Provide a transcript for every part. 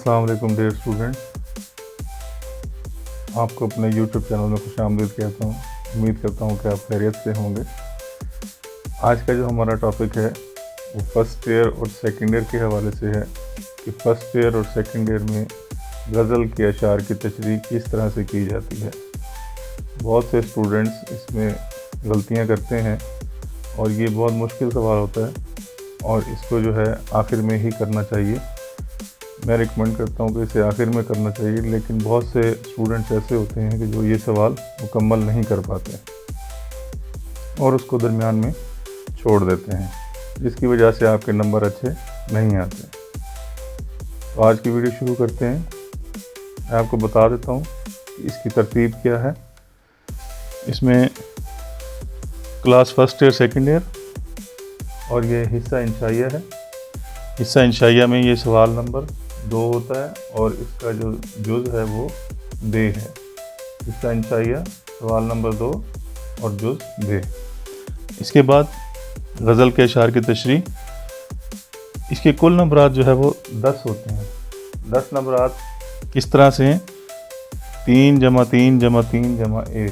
अस्सलाम वालेकुम dear student, आपको अपने यूट्यूब चैनल में खुशामदीद कहता हूँ। उम्मीद करता हूँ कि आप खैरियत से होंगे। आज का जो हमारा टॉपिक है वो फर्स्ट ईयर और सेकंड ईयर के हवाले से है कि फर्स्ट ईयर और सेकंड ईयर में गज़ल के अशार की तशरीह किस तरह से की जाती है। बहुत से स्टूडेंट्स इसमें गलतियाँ करते हैं और ये बहुत मुश्किल सवाल होता है और इसको जो है आखिर में ही करना चाहिए। मैं रिकमेंड करता हूँ कि इसे आखिर में करना चाहिए, लेकिन बहुत से स्टूडेंट्स ऐसे होते हैं कि जो ये सवाल मुकम्मल नहीं कर पाते और उसको दरमियान में छोड़ देते हैं, जिसकी वजह से आपके नंबर अच्छे नहीं आते। तो आज की वीडियो शुरू करते हैं। मैं आपको बता देता हूँ कि इसकी तरतीब क्या है। इसमें class first year second year और ये हिस्सा इंशाइया है। हिस्सा इंशाइया में ये सवाल नंबर 2 होता है और इसका जो जुज़ है वो बे है। हिस्सा इंशाइया सवाल नंबर 2 और जुज़ बे। इसके बाद गज़ल के अशार की तशरीह। इसके कुल नंबरात जो है वो 10 होते हैं। 10 नंबरात किस तरह से हैं? 3 जमा 3 जमा 3 जमा 1।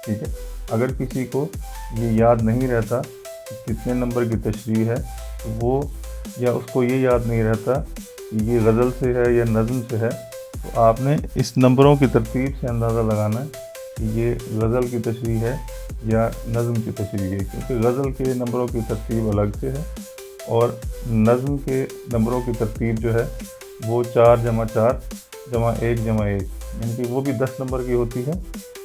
ठीक है, अगर किसी को ये याद नहीं रहता कि कितने नंबर की तशरीह है तो वो, या उसको ये याद नहीं रहता कि ये गज़ल से है या नज़म से है, तो आपने इस नंबरों की तरतीब से अंदाज़ा लगाना है कि ये गज़ल की तशरीह है या नज़म की तशरीह है। क्योंकि गज़ल के नंबरों की तरतीब अलग से है और नज़म के नंबरों की तरतीब जो है वो 4 जमा 4 जमा 1 जमा 1, यानी कि वो भी 10 नंबर की होती है,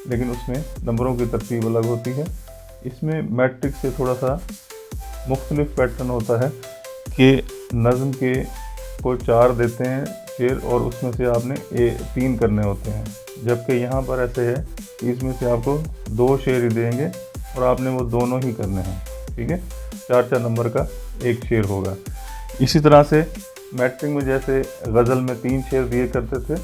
लेकिन उसमें नंबरों की तरतीब अलग होती है। इसमें मैट्रिक से थोड़ा सा मुख्तलिफ पैटर्न होता है कि नज़म के को 4 देते हैं शेर और उसमें से आपने 3 करने होते हैं, जबकि यहाँ पर ऐसे है कि इसमें से आपको 2 शेर ही देंगे और आपने वो दोनों ही करने हैं। ठीक है, 4 नंबर का एक शेर होगा। इसी तरह से मैट्रिक में जैसे गज़ल में 3 शेर दिए करते थे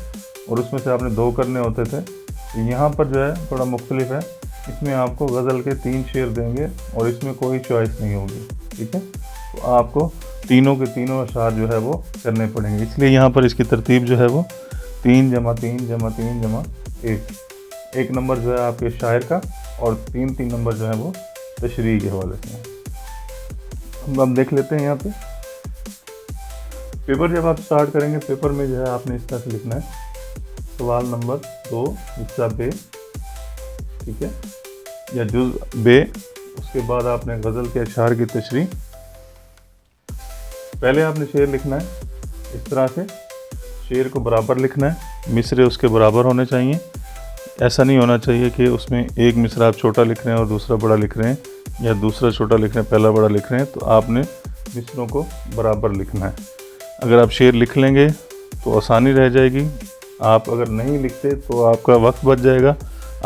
और उसमें से आपने 2 करने होते थे, तो यहाँ पर जो है थोड़ा मुख्तलिफ है। इसमें आपको गज़ल के 3 शेर देंगे और इसमें कोई चॉइस नहीं होगी। ठीक है, तो आपको तीनों के तीनों अशार जो है वो करने पड़ेंगे। इसलिए यहाँ पर इसकी तरतीब जो है वो 3 जमा 3 जमा 3 जमा 1। एक नंबर जो है आपके शायर का और 3 नंबर जो है वो तशरीह के हवाले से हैं। हम देख लेते हैं यहाँ पे पेपर। जब आप स्टार्ट करेंगे पेपर में जो है आपने इस तरह से लिखना है, सवाल नंबर 2 हिस्सा बे, ठीक है, या जुज़ बे। उसके बाद आपने गज़ल के अशार की तशरीह। पहले आपने शेर लिखना है इस तरह से, शेर को बराबर लिखना है, मिसरे उसके बराबर होने चाहिए। ऐसा नहीं होना चाहिए कि उसमें एक मिसरा आप छोटा लिख रहे हैं और दूसरा बड़ा लिख रहे हैं, या दूसरा छोटा लिख रहे हैं पहला बड़ा लिख रहे हैं। तो आपने मिसरों को बराबर लिखना है। अगर आप शेर लिख लेंगे तो आसानी रह जाएगी। आप अगर नहीं लिखते तो आपका वक्त बच जाएगा।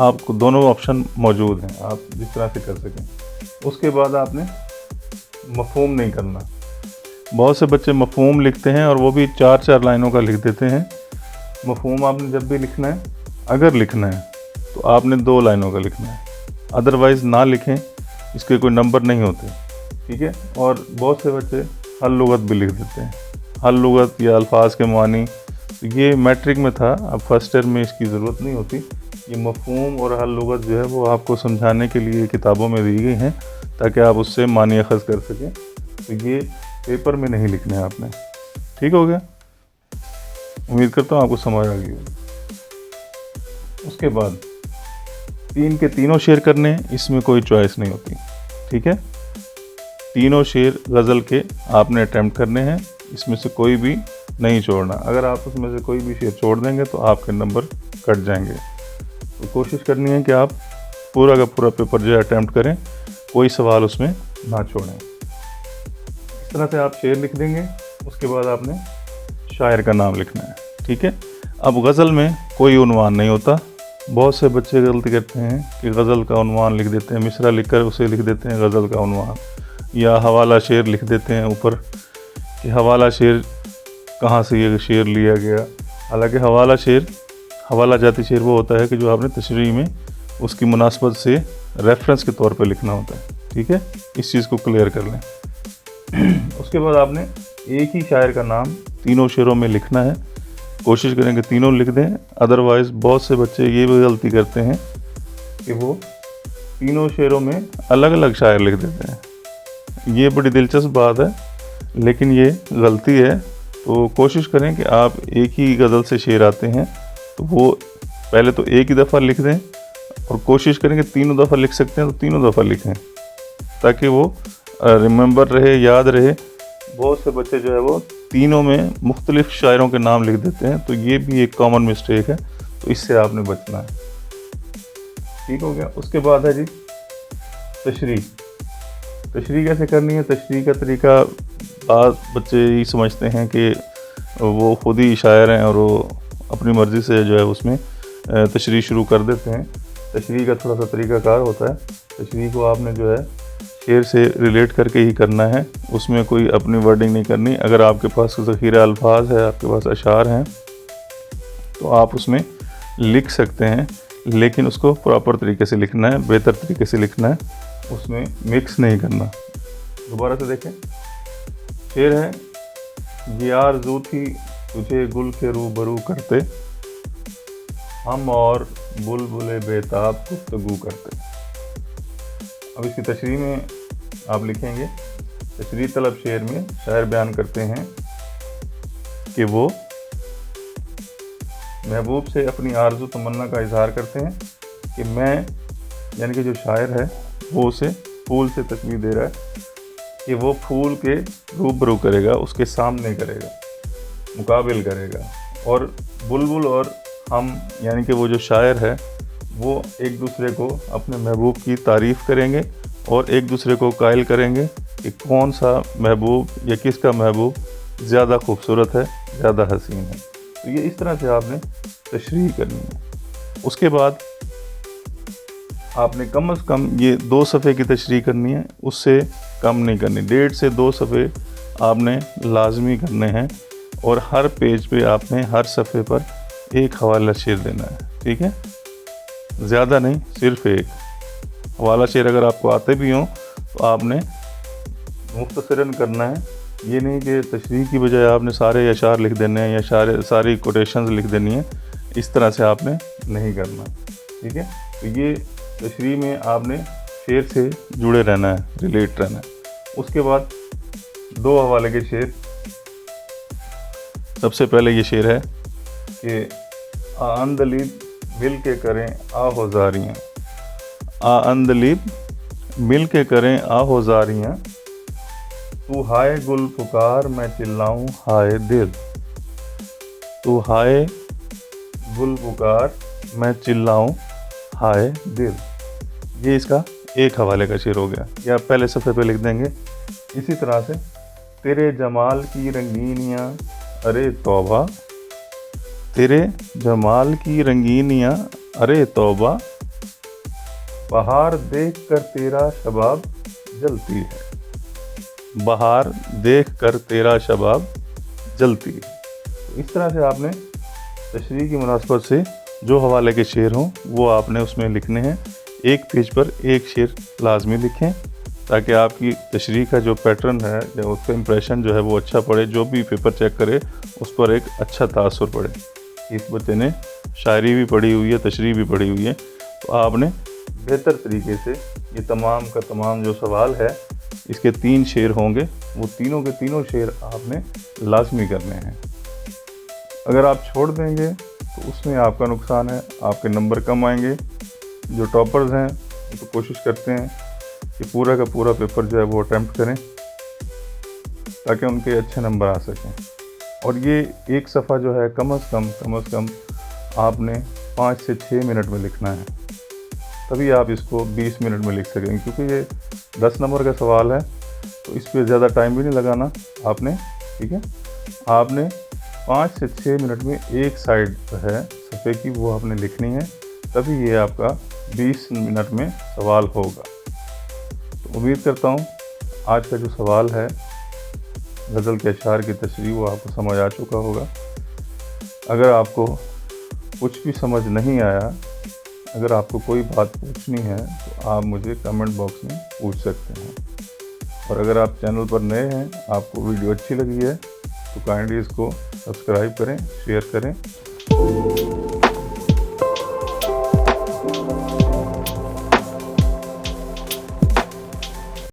आपको दोनों ऑप्शन मौजूद हैं, आप जिस तरह से कर सकें। उसके बाद आपने मफ़हूम नहीं करना। बहुत से बच्चे मफ़हूम लिखते हैं और वो भी 4 लाइनों का लिख देते हैं। मफ़हूम आपने जब भी लिखना है, अगर लिखना है तो आपने 2 लाइनों का लिखना है, अदरवाइज़ ना लिखें, इसके कोई नंबर नहीं होते। ठीक है, और बहुत से बच्चे हल लुगत भी लिख देते हैं। हल लुगत या अल्फाज के मानी, तो ये मैट्रिक में था, अब फर्स्ट ईयर में इसकी ज़रूरत नहीं होती। ये मफ़हूम और हल लुगत जो है वो आपको समझाने के लिए किताबों में दी गई हैं ताकि आप उससे मानी अखज़ कर सकें। तो ये पेपर में नहीं लिखना है आपने। ठीक हो गया, उम्मीद करता हूँ आपको समझ आ गई। उसके बाद 3 के तीनों शेर करने हैं, इसमें कोई चॉइस नहीं होती। ठीक है, तीनों शेर गज़ल के आपने अटैम्प्ट करने हैं, इसमें से कोई भी नहीं छोड़ना। अगर आप उसमें से कोई भी शेर छोड़ देंगे तो आपके नंबर कट जाएंगे। तो कोशिश करनी है कि आप पूरा का पूरा पेपर जो है अटैम्प्ट करें, कोई सवाल उसमें ना छोड़ें। इस तरह से आप शेर लिख देंगे। उसके बाद आपने शायर का नाम लिखना है। ठीक है, अब गज़ल में कोई उन्वान नहीं होता। बहुत से बच्चे गलती करते हैं कि गज़ल का उन्वान लिख देते हैं, मिसरा लिखकर उसे लिख देते हैं गज़ल का उन्वान, या हवाला शेर लिख देते हैं ऊपर कि हवाला शेर कहाँ से ये शेर लिया गया। हालांकि हवाला जाती शेर वो होता है कि जो आपने तशरीह में उसकी मुनासबत से रेफरेंस के तौर पे लिखना होता है। ठीक है, इस चीज़ को क्लियर कर लें। उसके बाद आपने एक ही शायर का नाम तीनों शेरों में लिखना है। कोशिश करें कि तीनों लिख दें। अदरवाइज़ बहुत से बच्चे ये भी गलती करते हैं कि वो तीनों शेरों में अलग अलग शायर लिख देते हैं। ये बड़ी दिलचस्प बात है, लेकिन ये गलती है। तो कोशिश करें कि आप एक ही गज़ल से शेर आते हैं तो वो पहले तो एक ही दफ़ा लिख दें, और कोशिश करें कि तीनों दफ़ा लिख सकते हैं तो तीनों दफ़ा लिखें, ताकि वो रिमेंबर रहे, याद रहे। बहुत से बच्चे जो है वो तीनों में मुख्तलिफ शायरों के नाम लिख देते हैं, तो ये भी एक कॉमन मिस्टेक है, तो इससे आपने बचना है। ठीक हो गया। उसके बाद है जी तशरीह। तशरीह कैसे करनी है? तशरीह का तरीका बाद बच्चे ही समझते हैं कि वो खुद ही शायर हैं और वो अपनी मर्ज़ी से जो है उसमें तशरीह शुरू कर देते हैं। तशरीह का थोड़ा सा तरीक़ाकार होता है। तशरीह को आपने जो है शेर से रिलेट करके ही करना है, उसमें कोई अपनी वर्डिंग नहीं करनी। अगर आपके पास ज़ख़ीरा अल्फाज है, आपके पास अशार हैं, तो आप उसमें लिख सकते हैं, लेकिन उसको प्रॉपर तरीके से लिखना है, बेहतर तरीके से लिखना है, उसमें मिक्स नहीं करना। दोबारा से देखें, शेर है, ये आरज़ू थी तुझे गुल के रूबरू करते, हम और बुलबुले बेताब गुफ्तगू करते। अब इसकी तशरीह में आप लिखेंगे, तशरीह तलब शेर में शायर बयान करते हैं कि वो महबूब से अपनी आरज़ू तमन्ना का इजहार करते हैं कि मैं, यानी कि जो शायर है वो उसे फूल से तस्वीर दे रहा है कि वो फूल के रूबरू करेगा, उसके सामने करेगा, मुकाबिल करेगा। और बुलबुल और हम, यानी कि वो जो शायर है वो एक दूसरे को अपने महबूब की तारीफ़ करेंगे और एक दूसरे को कायल करेंगे कि कौन सा महबूब या किसका महबूब ज़्यादा खूबसूरत है, ज़्यादा हसीन है। तो ये इस तरह से आपने तशरीह करनी है। उसके बाद आपने कम से कम ये 2 सफ़े की तशरीह करनी है, उससे कम नहीं करनी। 1.5 से 2 सफ़े आपने लाजमी करने हैं, और हर पेज पे आपने हर सफ़े पर एक हवाला शेर देना है। ठीक है, ज़्यादा नहीं, सिर्फ एक हवाला शेर। अगर आपको आते भी हों तो आपने मुख्तसरन करना है। ये नहीं कि तशरीह की बजाय आपने सारे अशार लिख देने हैं या सारी कोटेशंस लिख देनी है, इस तरह से आपने नहीं करना। ठीक है, तो ये तशरीह में आपने शेर से जुड़े रहना है, रिलेट रहना है। उसके बाद 2 हवाले के शेर। सबसे पहले ये शेर है कि आंदलीब मिल के करें आहोजारियाँ, आंदलीब मिल के करें आहोजारियाँ, तू हाय गुल पुकार मैं चिल्लाऊं हाय दिल, तू हाय गुल पुकार मैं चिल्लाऊं हाय दिल। ये इसका एक हवाले का शेर हो गया, या पहले सफ़े पे लिख देंगे इसी तरह से। तेरे जमाल की रंगीनियाँ अरे तौबा, तेरे जमाल की रंगीनियाँ अरे तौबा, बहार देख कर तेरा शबाब जलती है, बहार देख कर तेरा शबाब जलती है। तो इस तरह से आपने तशरीह की मुनासबत से जो हवाले के शेर हों वो आपने उसमें लिखने हैं। एक पेज पर एक शेर लाजमी लिखें, ताकि आपकी तशरीह का जो पैटर्न है या उसका इम्प्रेशन जो है वो अच्छा पड़े। जो भी पेपर चेक करे उस पर एक अच्छा तासुर पड़े। इस बच्चे ने शायरी भी पढ़ी हुई है, तशरीह भी पढ़ी हुई है, तो आपने बेहतर तरीके से ये तमाम का तमाम जो सवाल है, इसके 3 शेर होंगे, वो तीनों के तीनों शेर आपने लाजमी करने हैं। अगर आप छोड़ देंगे तो उसमें आपका नुकसान है, आपके नंबर कम आएंगे। जो टॉपर्स हैं वो तो कोशिश करते हैं कि पूरा का पूरा पेपर जो है वो अटैम्प्ट करें, ताकि उनके अच्छे नंबर आ सकें। और ये एक सफ़ा जो है कम से कम आपने 5 से 6 मिनट में लिखना है, तभी आप इसको 20 मिनट में लिख सकेंगे। क्योंकि ये 10 नंबर का सवाल है, तो इस पर ज़्यादा टाइम भी नहीं लगाना आपने। ठीक है, आपने 5 से 6 मिनट में एक साइड जो है सफ़े की वो आपने लिखनी है, तभी ये आपका 20 मिनट में सवाल होगा। तो उम्मीद करता हूँ आज का जो सवाल है गज़ल के अशार की तशरीह वो आपको समझ आ चुका होगा। अगर आपको कुछ भी समझ नहीं आया, अगर आपको कोई बात पूछनी है, तो आप मुझे कमेंट बॉक्स में पूछ सकते हैं। और अगर आप चैनल पर नए हैं, आपको वीडियो अच्छी लगी है, तो काइंडली इसको सब्सक्राइब करें, शेयर करें।